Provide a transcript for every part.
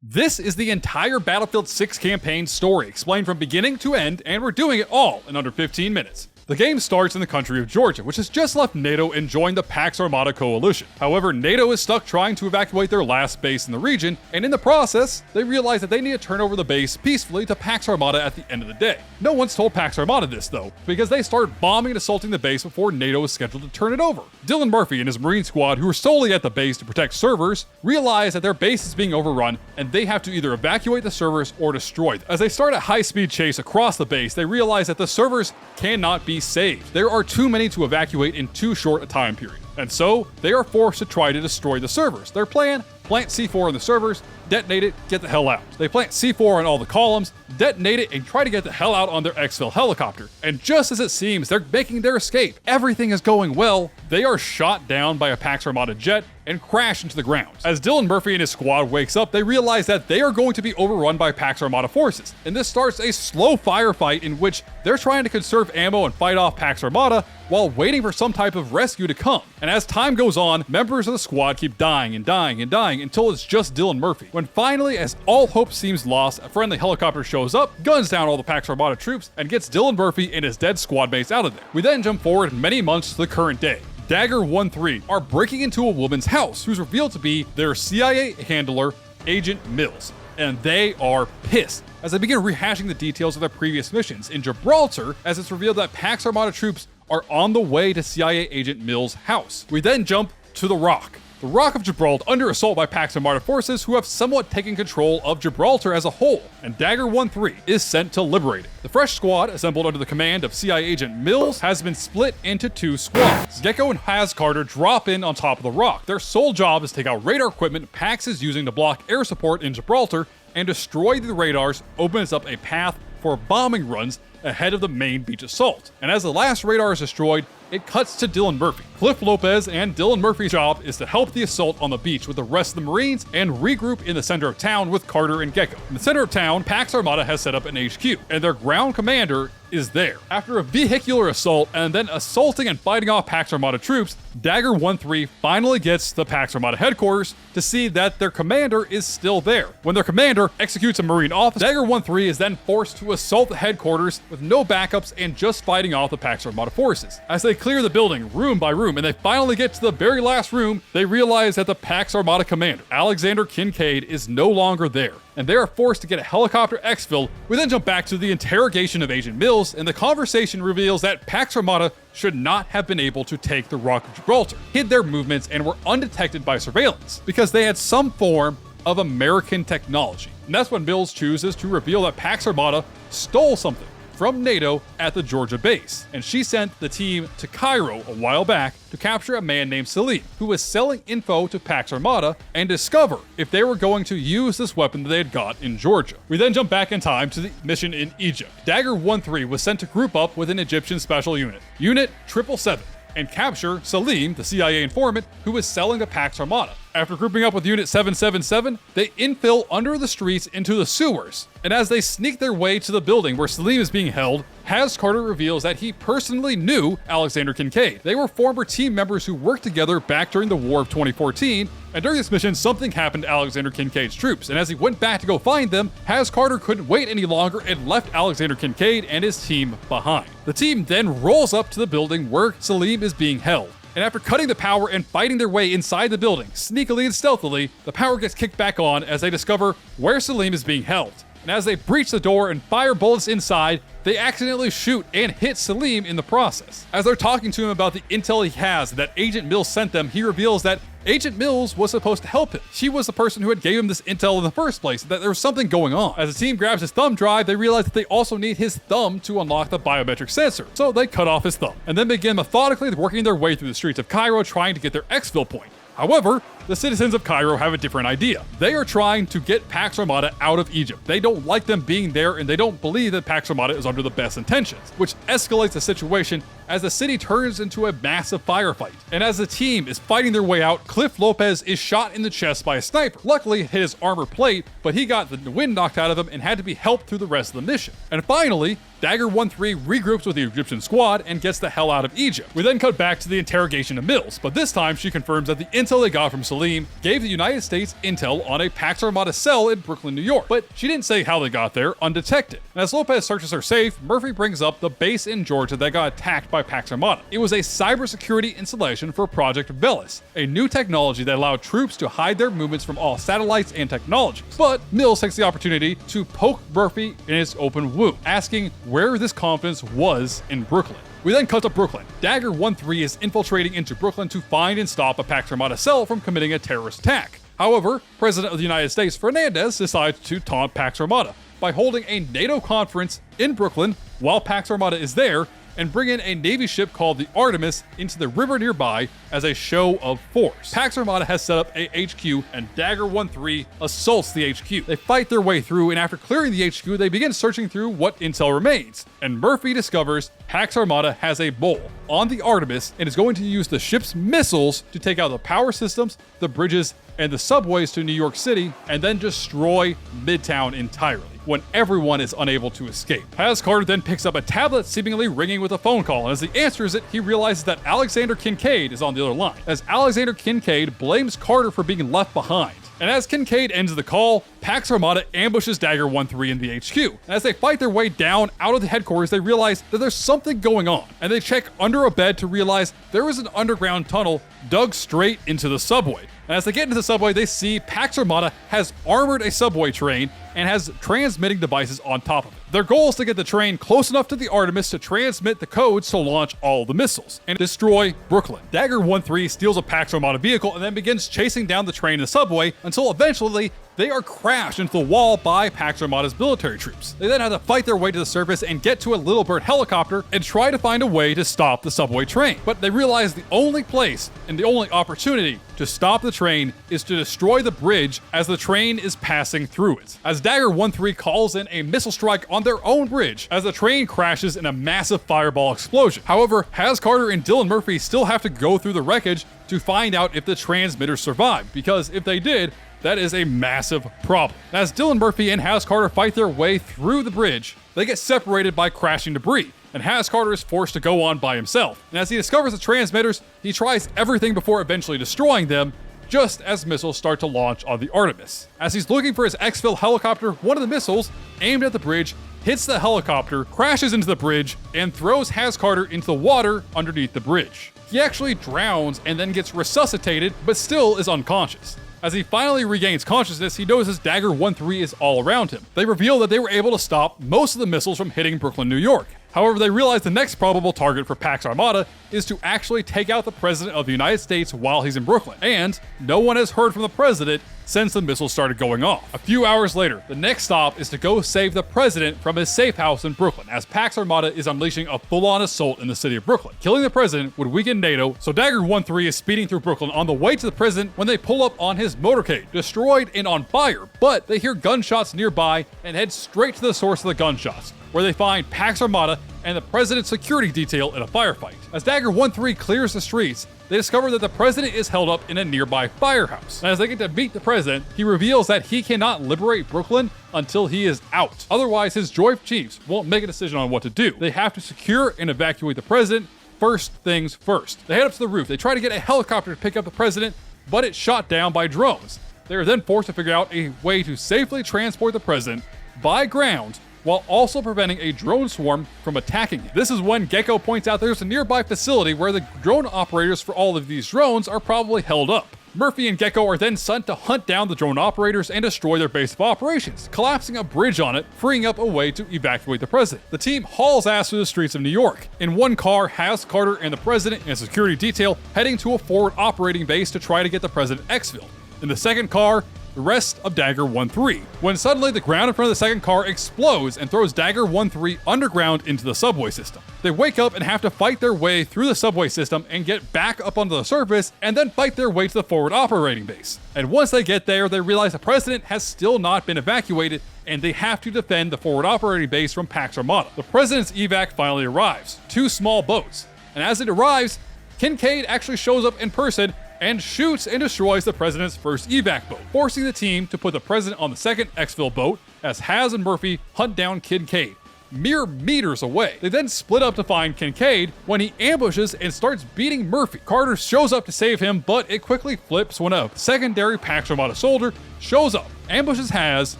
This is the entire Battlefield 6 campaign story, explained from beginning to end, and we're doing it all in under 15 minutes. The game starts in the country of Georgia, which has just left NATO and joined the Pax Armada coalition. However, NATO is stuck trying to evacuate their last base in the region, and in the process, they realize that they need to turn over the base peacefully to Pax Armada at the end of the day. No one's told Pax Armada this, though, because they start bombing and assaulting the base before NATO is scheduled to turn it over. Dylan Murphy and his Marine squad, who are solely at the base to protect servers, realize that their base is being overrun, and they have to either evacuate the servers or destroy them. As they start a high-speed chase across the base, they realize that the servers cannot be saved. There are too many to evacuate in too short a time period, and so they are forced to try to destroy the servers. Their plan: plant C4 on the servers, detonate it, get the hell out. They plant C4 on all the columns, detonate it, and try to get the hell out on their exfil helicopter. And just as it seems they're making their escape, everything is going well, they are shot down by a Pax Armada jet and crash into the ground. As Dylan Murphy and his squad wakes up, they realize that they are going to be overrun by Pax Armada forces, and this starts a slow firefight in which they're trying to conserve ammo and fight off Pax Armada while waiting for some type of rescue to come. And as time goes on, members of the squad keep dying and dying and dying until it's just Dylan Murphy. When finally, as all hope seems lost, a friendly helicopter shows up, guns down all the Pax Armada troops, and gets Dylan Murphy and his dead squad mates out of there. We then jump forward many months to the current day. Dagger 1-3 are breaking into a woman's house, who's revealed to be their CIA handler, Agent Mills. And they are pissed as they begin rehashing the details of their previous missions in Gibraltar, as it's revealed that Pax Armada troops are on the way to CIA Agent Mills' house. We then jump to the Rock. The Rock of Gibraltar under assault by Pax Armada forces who have somewhat taken control of Gibraltar as a whole, and Dagger 1-3 is sent to liberate it. The fresh squad, assembled under the command of CIA Agent Mills, has been split into two squads. Gecko and Has Carter drop in on top of the Rock. Their sole job is to take out radar equipment Pax is using to block air support in Gibraltar and destroy the radars, opens up a path for bombing runs ahead of the main beach assault. And as the last radar is destroyed, it cuts to Dylan Murphy. Cliff Lopez and Dylan Murphy's job is to help the assault on the beach with the rest of the Marines and regroup in the center of town with Carter and Gecko. In the center of town, Pax Armada has set up an HQ, and their ground commander is there. After a vehicular assault and then assaulting and fighting off Pax Armada troops, Dagger 1-3 finally gets to the Pax Armada headquarters to see that their commander is still there. When their commander executes a Marine officer, Dagger 1-3 is then forced to assault the headquarters with no backups and just fighting off the Pax Armada forces. As they clear the building room by room and they finally get to the very last room, they realize that the Pax Armada commander, Alexander Kincaid, is no longer there, and they are forced to get a helicopter exfil. We then jump back to the interrogation of Agent Mills, and the conversation reveals that Pax Armada should not have been able to take the Rock of Gibraltar, hid their movements, and were undetected by surveillance because they had some form of American technology. And that's when Mills chooses to reveal that Pax Armada stole something from NATO at the Georgia base, and she sent the team to Cairo a while back to capture a man named Salim, who was selling info to Pax Armada and discover if they were going to use this weapon that they had got in Georgia. We then jump back in time to the mission in Egypt. Dagger 1-3 was sent to group up with an Egyptian special unit, Unit 777, and capture Salim, the CIA informant, who was selling to Pax Armada. After grouping up with Unit 777, they infill under the streets into the sewers, and as they sneak their way to the building where Salim is being held, Has Carter reveals that he personally knew Alexander Kincaid. They were former team members who worked together back during the War of 2014, and during this mission, something happened to Alexander Kincaid's troops, and as he went back to go find them, Has Carter couldn't wait any longer and left Alexander Kincaid and his team behind. The team then rolls up to the building where Salim is being held, and after cutting the power and fighting their way inside the building, sneakily and stealthily, the power gets kicked back on as they discover where Salim is being held. And as they breach the door and fire bullets inside, they accidentally shoot and hit Salim in the process. As they're talking to him about the intel he has that Agent Mills sent them, he reveals that Agent Mills was supposed to help him. She was the person who had gave him this intel in the first place, that there was something going on. As the team grabs his thumb drive, they realize that they also need his thumb to unlock the biometric sensor. So they cut off his thumb, and then begin methodically working their way through the streets of Cairo trying to get their exfil point. However, the citizens of Cairo have a different idea. They are trying to get Pax Armada out of Egypt. They don't like them being there, and they don't believe that Pax Armada is under the best intentions, which escalates the situation as the city turns into a massive firefight. And as the team is fighting their way out, Cliff Lopez is shot in the chest by a sniper. Luckily, it hit his armor plate, but he got the wind knocked out of him and had to be helped through the rest of the mission. And finally, Dagger 1-3 regroups with the Egyptian squad and gets the hell out of Egypt. We then cut back to the interrogation of Mills, but this time she confirms that the intel they got from Salim Salim gave the United States intel on a Pax Armada cell in Brooklyn, New York, but she didn't say how they got there undetected. And as Lopez searches her safe, Murphy brings up the base in Georgia that got attacked by Pax Armada. It was a cybersecurity installation for Project Velis, a new technology that allowed troops to hide their movements from all satellites and technologies. But Mills takes the opportunity to poke Murphy in his open wound, asking where this confidence was in Brooklyn. We then cut to Brooklyn. Dagger 1-3 is infiltrating into Brooklyn to find and stop a Pax Armada cell from committing a terrorist attack. However, President of the United States Fernandez decides to taunt Pax Armada by holding a NATO conference in Brooklyn while Pax Armada is there, and bring in a Navy ship called the Artemis into the river nearby as a show of force. Pax Armada has set up a HQ, and Dagger 1-3 assaults the HQ. They fight their way through, and after clearing the HQ, they begin searching through what intel remains. And Murphy discovers Pax Armada has a mole on the Artemis and is going to use the ship's missiles to take out the power systems, the bridges, and the subways to New York City, and then destroy Midtown entirely when everyone is unable to escape. Has Carter then picks up a tablet seemingly ringing with a phone call, and as he answers it, he realizes that Alexander Kincaid is on the other line, as Alexander Kincaid blames Carter for being left behind. And as Kincaid ends the call, Pax Armada ambushes Dagger 1-3 in the HQ. And as they fight their way down out of the headquarters, they realize that there's something going on, and they check under a bed to realize there is an underground tunnel dug straight into the subway. And as they get into the subway, they see Pax Armada has armored a subway train and has transmitting devices on top of it. Their goal is to get the train close enough to the Artemis to transmit the codes to launch all the missiles and destroy Brooklyn. Dagger 1-3 steals a Pax Armada vehicle and then begins chasing down the train in the subway until eventually they are crashed into the wall by Pax Armada's military troops. They then have to fight their way to the surface and get to a Little Bird helicopter and try to find a way to stop the subway train. But they realize the only place and the only opportunity to stop the train is to destroy the bridge as the train is passing through it. As Dagger 1-3 calls in a missile strike on their own bridge as the train crashes in a massive fireball explosion. However, Has Carter and Dylan Murphy still have to go through the wreckage to find out if the transmitters survived, because if they did, that is a massive problem. As Dylan Murphy and Has Carter fight their way through the bridge, they get separated by crashing debris, and Has Carter is forced to go on by himself. And as he discovers the transmitters, he tries everything before eventually destroying them, just as missiles start to launch on the Artemis. As he's looking for his exfil helicopter, one of the missiles, aimed at the bridge, hits the helicopter, crashes into the bridge, and throws Has Carter into the water underneath the bridge. He actually drowns and then gets resuscitated, but still is unconscious. As he finally regains consciousness, he notices Dagger 1-3 is all around him. They reveal that they were able to stop most of the missiles from hitting Brooklyn, New York. However, they realize the next probable target for Pax Armada is to actually take out the President of the United States while he's in Brooklyn. And no one has heard from the President since the missiles started going off. A few hours later, the next stop is to go save the President from his safe house in Brooklyn, as Pax Armada is unleashing a full-on assault in the city of Brooklyn. Killing the President would weaken NATO, so Dagger 1-3 is speeding through Brooklyn on the way to the President when they pull up on his motorcade, destroyed and on fire, but they hear gunshots nearby and head straight to the source of the gunshots, where they find Pax Armada and the President's security detail in a firefight. As Dagger 1-3 clears the streets, they discover that the President is held up in a nearby firehouse. And as they get to meet the President, he reveals that he cannot liberate Brooklyn until he is out. Otherwise, his Joint Chiefs won't make a decision on what to do. They have to secure and evacuate the President first things first. They head up to the roof. They try to get a helicopter to pick up the President, but it's shot down by drones. They are then forced to figure out a way to safely transport the President by ground while also preventing a drone swarm from attacking him. This is when Gecko points out there's a nearby facility where the drone operators for all of these drones are probably held up. Murphy and Gecko are then sent to hunt down the drone operators and destroy their base of operations, collapsing a bridge on it, freeing up a way to evacuate the President. The team hauls ass through the streets of New York. In one car, Has Carter and the President and a security detail heading to a forward operating base to try to get the President exfilled. In the second car, the rest of Dagger 1-3, when suddenly the ground in front of the second car explodes and throws Dagger 1-3 underground into the subway system. They wake up and have to fight their way through the subway system and get back up onto the surface and then fight their way to the forward operating base. And once they get there, they realize the President has still not been evacuated and they have to defend the forward operating base from Pax Armada. The President's evac finally arrives, 2 small boats, and as it arrives, Kincaid actually shows up in person and shoots and destroys the President's first evac boat, forcing the team to put the President on the second exfil boat as Has and Murphy hunt down Kincaid, mere meters away. They then split up to find Kincaid when he ambushes and starts beating Murphy. Carter shows up to save him, but it quickly flips when a secondary Pax Armada soldier shows up, ambushes Haz,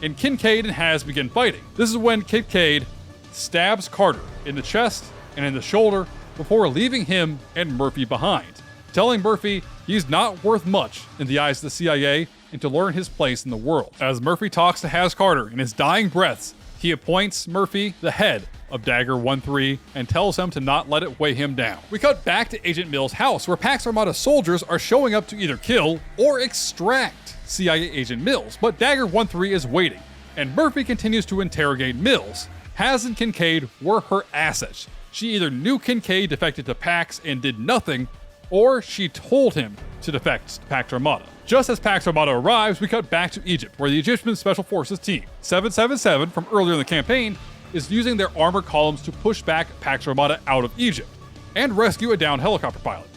and Kincaid and Haz begin fighting. This is when Kincaid stabs Carter in the chest and in the shoulder before leaving him and Murphy behind, telling Murphy he's not worth much in the eyes of the CIA and to learn his place in the world. As Murphy talks to Haz Carter in his dying breaths, he appoints Murphy the head of Dagger 1-3 and tells him to not let it weigh him down. We cut back to Agent Mills' house where Pax Armada soldiers are showing up to either kill or extract CIA Agent Mills, but Dagger 1-3 is waiting, and Murphy continues to interrogate Mills. Haz and Kincaid were her assets. She either knew Kincaid defected to Pax and did nothing, or she told him to defect to Pax Armada. Just as Pax Armada arrives, we cut back to Egypt, where the Egyptian Special Forces team, 777 from earlier in the campaign, is using their armored columns to push back Pax Armada out of Egypt and rescue a downed helicopter pilot.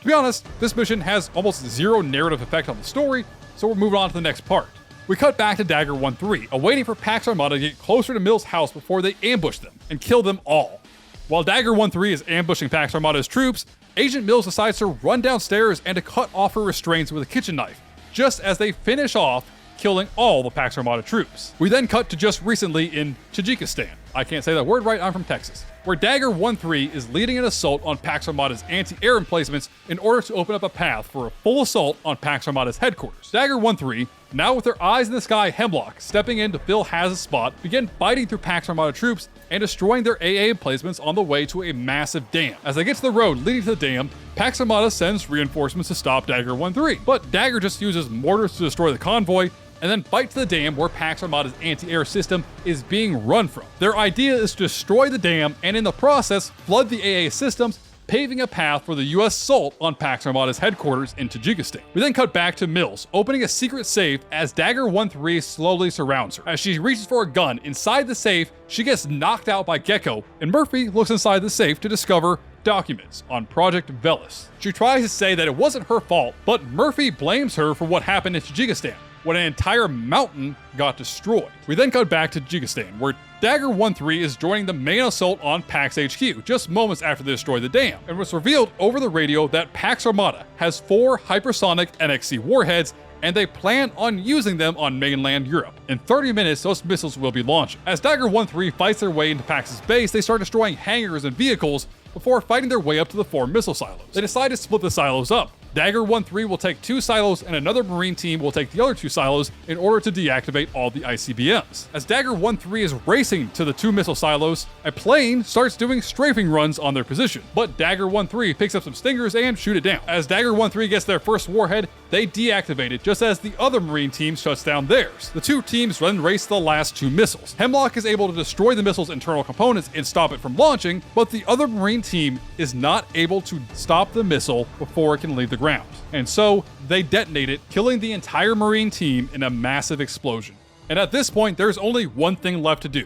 To be honest, this mission has almost zero narrative effect on the story, so we're moving on to the next part. We cut back to Dagger 1-3, awaiting for Pax Armada to get closer to Mills' house before they ambush them and kill them all. While Dagger 1-3 is ambushing Pax Armada's troops, Agent Mills decides to run downstairs and to cut off her restraints with a kitchen knife, just as they finish off killing all the Pax Armada troops. We then cut to just recently in Tajikistan. I can't say that word right, I'm from Texas. Where Dagger 1-3 is leading an assault on Pax Armada's anti-air emplacements in order to open up a path for a full assault on Pax Armada's headquarters. Dagger 1-3, now with their eyes in the sky, Hemlock, stepping in to fill Haz's spot, begin fighting through Pax Armada troops and destroying their AA emplacements on the way to a massive dam. As they get to the road leading to the dam, Pax Armada sends reinforcements to stop Dagger 1-3, but Dagger just uses mortars to destroy the convoy and then fight to the dam where Pax Armada's anti-air system is being run from. Their idea is to destroy the dam and in the process flood the AA systems, paving a path for the US assault on Pax Armada's headquarters in Tajikistan. We then cut back to Mills, opening a secret safe as Dagger 1-3 slowly surrounds her. As she reaches for a gun inside the safe, she gets knocked out by Gecko, and Murphy looks inside the safe to discover documents on Project Velis. She tries to say that it wasn't her fault, but Murphy blames her for what happened in Tajikistan, when an entire mountain got destroyed. We then cut back to Tajikistan, where Dagger 1-3 is joining the main assault on Pax HQ just moments after they destroy the dam, and was revealed over the radio that Pax Armada has 4 hypersonic NXC warheads and they plan on using them on mainland Europe. In 30 minutes, those missiles will be launched. As Dagger 1-3 fights their way into Pax's base, they start destroying hangars and vehicles before fighting their way up to the 4 missile silos. They decide to split the silos up. Dagger 1-3 will take 2 silos and another Marine team will take the other 2 silos in order to deactivate all the ICBMs. As Dagger 1-3 is racing to the 2 missile silos, a plane starts doing strafing runs on their position, but Dagger 1-3 picks up some stingers and shoot it down. As Dagger 1-3 gets their first warhead, they deactivate it just as the other Marine team shuts down theirs. The 2 teams then race the last 2 missiles. Hemlock is able to destroy the missile's internal components and stop it from launching, but the other Marine team is not able to stop the missile before it can leave the ground. And so they detonate it, killing the entire Marine team in a massive explosion. And at this point, there's only one thing left to do.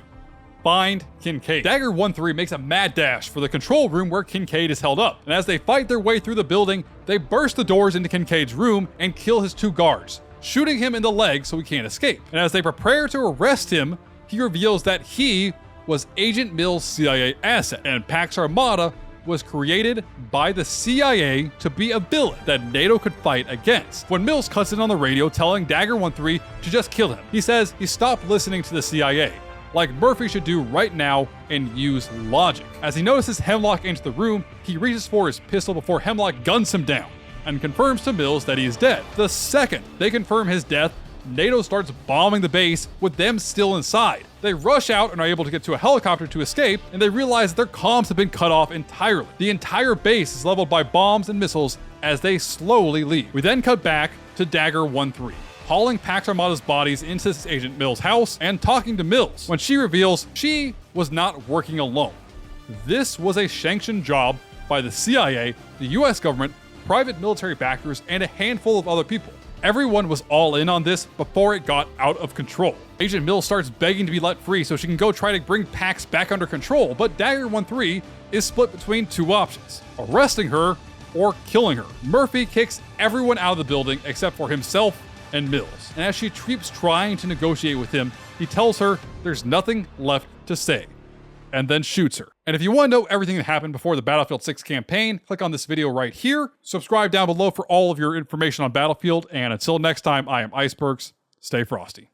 Find Kincaid. Dagger 1-3 makes a mad dash for the control room where Kincaid is held up. And as they fight their way through the building, they burst the doors into Kincaid's room and kill his 2 guards, shooting him in the leg so he can't escape. And as they prepare to arrest him, he reveals that he was Agent Mills' CIA asset, and Pax Armada was created by the CIA to be a villain that NATO could fight against. When Mills cuts in on the radio telling Dagger 1-3 to just kill him, he says he stopped listening to the CIA, like Murphy should do right now and use logic. As he notices Hemlock enter the room, he reaches for his pistol before Hemlock guns him down and confirms to Mills that he is dead. The second they confirm his death, NATO starts bombing the base with them still inside. They rush out and are able to get to a helicopter to escape, and they realize that their comms have been cut off entirely. The entire base is leveled by bombs and missiles as they slowly leave. We then cut back to Dagger 1-3, hauling Pax Armada's bodies into Agent Mills' house and talking to Mills, when she reveals she was not working alone. This was a sanctioned job by the CIA, the US government, private military backers, and a handful of other people. Everyone was all in on this before it got out of control. Agent Mills starts begging to be let free so she can go try to bring Pax back under control, but Dagger 1-3 is split between 2 options: arresting her or killing her. Murphy kicks everyone out of the building except for himself and Mills, and as she keeps trying to negotiate with him, he tells her there's nothing left to say. and then shoots her. And if you want to know everything that happened before the Battlefield 6 campaign, click on this video right here. Subscribe down below for all of your information on Battlefield, and until next time, I am IceBurgz. Stay frosty.